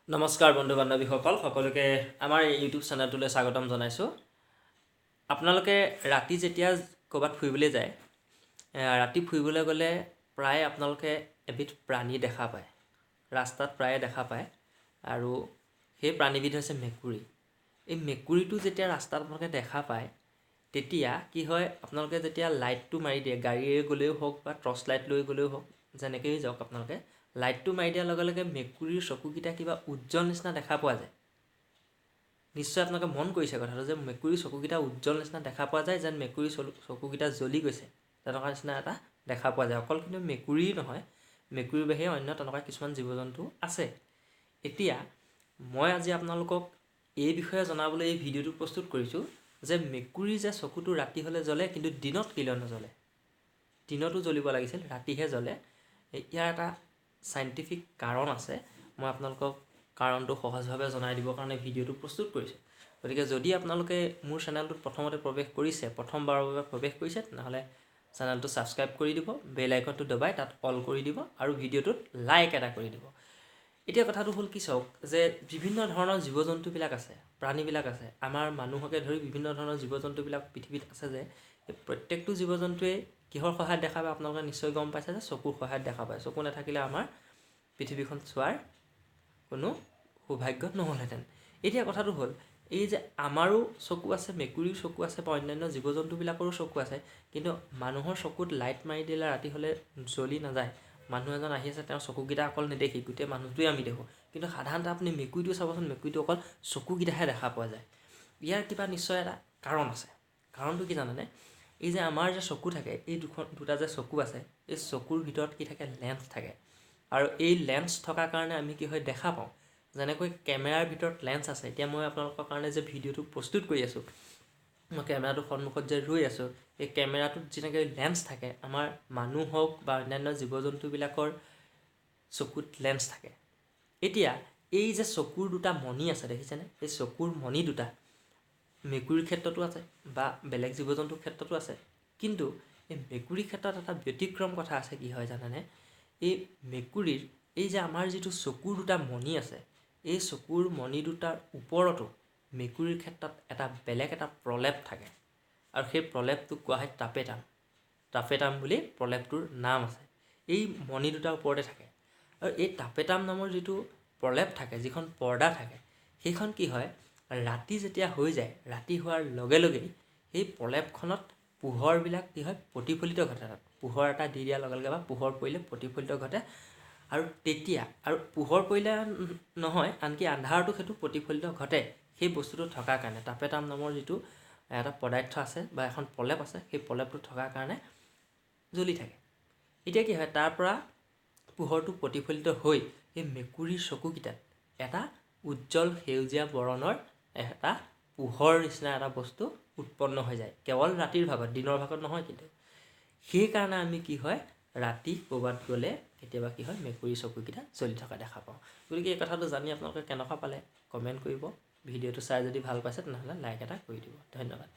নমস্কাৰ বন্ধু বান্ধৱীসকল সকলোকে আমাৰ এই ইউটিউব চেনেলটোলৈ স্বাগতম জনাইছোঁ। আপোনালোকে ৰাতি যেতিয়া ক'ৰবাত ফুৰিবলৈ যায়, ৰাতি ফুৰিবলৈ গ'লে প্ৰায় আপোনালোকে এবিধ প্ৰাণী দেখা পায়, ৰাস্তাত প্ৰায়ে দেখা পায়, আৰু সেই প্ৰাণীবিধ হৈছে মেকুৰী। এই মেকুৰীটো যেতিয়া ৰাস্তাত আপোনালোকে দেখা পায়, তেতিয়া কি হয়, আপোনালোকে যেতিয়া লাইটটো মাৰি দিয়ে, গাড়ীৰে গ'লেও হওক বা টৰ্চ লাইট লৈ গ'লেও হওক, যেনেকৈয়ে যাওক আপোনালোকে লাইটটো মাৰি দিয়াৰ লগে লগে মেকুৰীৰ চকুকেইটা কিবা উজ্জ্বল নিচিনা দেখা পোৱা যায়। নিশ্চয় আপোনালোকে মন কৰিছে কথাটো যে মেকুৰীৰ চকুকেইটা উজ্জ্বল নিচিনা দেখা পোৱা যায়, যেন মেকুৰীৰ চকুকেইটা জ্বলি গৈছে, তেনেকুৱা নিচিনা এটা দেখা পোৱা যায়। অকল কিন্তু মেকুৰী নহয়, মেকুৰীৰ বাহিৰে অন্য তেনেকুৱা কিছুমান জীৱ জন্তু আছে। এতিয়া মই আজি আপোনালোকক এই বিষয়ে জনাবলৈ এই ভিডিঅ'টো প্ৰস্তুত কৰিছোঁ যে মেকুৰীৰ যে চকুটো ৰাতি হ'লে জ্বলে, কিন্তু দিনত কেলৈ নজ্বলে। দিনতো জ্বলিব লাগিছিল, ৰাতিহে জ্বলে। ইয়াৰ এটা চাইণ্টিফিক কাৰণ আছে। মই আপোনালোকক কাৰণটো সহজভাৱে জনাই দিবৰ কাৰণে ভিডিঅ'টো প্ৰস্তুত কৰিছোঁ। গতিকে যদি আপোনালোকে মোৰ চেনেলটোত প্ৰথমতে প্ৰৱেশ কৰিছে, প্ৰথমবাৰৰ বাবে প্ৰৱেশ কৰিছে, তেনেহ'লে চেনেলটো ছাবস্ক্ৰাইব কৰি দিব, বেল আইকনটো দবাই তাত অল কৰি দিব, আৰু ভিডিঅ'টোত লাইক এটা কৰি দিব। এতিয়া কথাটো হ'ল কি, চাওক যে বিভিন্ন ধৰণৰ জীৱ জন্তুবিলাক আছে, প্ৰাণীবিলাক আছে, আমাৰ মানুহকে ধৰি বিভিন্ন ধৰণৰ জীৱ জন্তুবিলাক পৃথিৱীত আছে, যে প্ৰত্যেকটো জীৱ জন্তুৱে কিহৰ সহায়ত দেখা পায় আপোনালোকে নিশ্চয় গম পাইছে, যে চকুৰ সহায়ত দেখা পায়। চকু নাথাকিলে আমাৰ পৃথিৱীখন চোৱাৰ কোনো সৌভাগ্য নহ'লহেঁতেন। এতিয়া কথাটো হ'ল এই যে আমাৰো চকু আছে, মেকুৰীৰ চকু আছে, বা অন্যান্য জীৱ জন্তুবিলাকৰো চকু আছে, কিন্তু মানুহৰ চকুত লাইট মাৰি দিলে ৰাতি হ'লে জ্বলি নাযায়। মানুহ এজন আহি আছে, তেওঁৰ চকুকেইটা অকল নেদেখি গোটেই মানুহটোৱে আমি দেখোঁ, কিন্তু সাধাৰণতে আপুনি মেকুৰীটো চাবচোন, মেকুৰীটো অকল চকুকেইটাহে দেখা পোৱা যায়। ইয়াৰ কিবা নিশ্চয় এটা কাৰণ আছে। কাৰণটো কি জানেনে? এই যে আমাৰ যে চকু থাকে, এই দুটা যে চকু আছে, এই চকুৰ ভিতৰত কি থাকে, লেন্স থাকে। আৰু এই লেন্স থকাৰ কাৰণে আমি কি হয় দেখা পাওঁ। যেনেকৈ কেমেৰাৰ ভিতৰত লেন্স আছে। এতিয়া মই আপোনালোকৰ কাৰণে যে ভিডিঅ'টো প্ৰস্তুত কৰি আছোঁ, মই কেমেৰাটোৰ সন্মুখত যে ৰৈ আছোঁ, এই কেমেৰাটোত যেনেকৈ লেন্স থাকে, আমাৰ মানুহ হওক বা অন্যান্য জীৱ জন্তুবিলাকৰ চকুত লেন্স থাকে। এতিয়া এই যে চকুৰ দুটা মণি আছে, দেখিছেনে? এই চকুৰ মণি দুটা মেকুৰীৰ ক্ষেত্ৰতো আছে বা বেলেগ জীৱ জন্তুৰ ক্ষেত্ৰতো আছে, কিন্তু এই মেকুৰীৰ ক্ষেত্ৰত এটা ব্যতিক্ৰম কথা আছে। কি হয় জানেনে? এই মেকুৰীৰ এই যে আমাৰ যিটো চকুৰ দুটা মণি আছে, এই চকুৰ মণি দুটাৰ ওপৰতো মেকুৰীৰ ক্ষেত্ৰত এটা বেলেগ এটা প্ৰলেপ থাকে, আৰু সেই প্ৰলেপটোক কোৱা হয় টাপেটাম। টাপেটাম বুলি প্ৰলেপটোৰ নাম আছে। এই মণি দুটাৰ ওপৰতে থাকে, আৰু এই টাপেটাম নামৰ যিটো প্ৰলেপ থাকে, যিখন পৰ্দা থাকে, সেইখন কি হয়, ৰাতি যেতিয়া হৈ যায়, ৰাতি হোৱাৰ লগে লগেই সেই প্ৰলেপখনত পোহৰবিলাক কি হয়, প্ৰতিফলিত ঘটে। তাত পোহৰ এটা দি দিয়াৰ লগে লগে বা পোহৰ পৰিলে প্ৰতিফলিত ঘটে, আৰু তেতিয়া আৰু পোহৰ পৰিলে নহয়, আনকি আন্ধাৰতো সেইটো প্ৰতিফলিত ঘটে। সেই বস্তুটো থকাৰ কাৰণে, টাপেটাম নামৰ যিটো এটা পদাৰ্থ আছে বা এখন প্ৰলেপ আছে, সেই প্ৰলেপটো থকাৰ কাৰণে জ্বলি থাকে। এতিয়া কি হয়, তাৰ পৰা পোহৰটো প্ৰতিফলিত হৈ সেই মেকুৰীৰ চকুকেইটাত এটা উজ্জ্বল সেউজীয়া বৰণৰ এটা পোহৰ নিচিনা এটা বস্তু উৎপন্ন হৈ যায়, কেৱল ৰাতিৰ ভাগত, দিনৰ ভাগত নহয়। কিন্তু সেইকাৰণে আমি কি হয়, ৰাতি ক'ৰবাত গ'লে কেতিয়াবা কি হয়, মেকুৰীৰ চকুকেইটা জ্বলি থকা দেখা পাওঁ। গতিকে এই কথাটো জানি আপোনালোকে কেনেকুৱা পালে কমেণ্ট কৰিব। ভিডিঅ'টো চাই যদি ভাল পাইছে, তেনেহ'লে লাইক এটা কৰি দিব। ধন্যবাদ।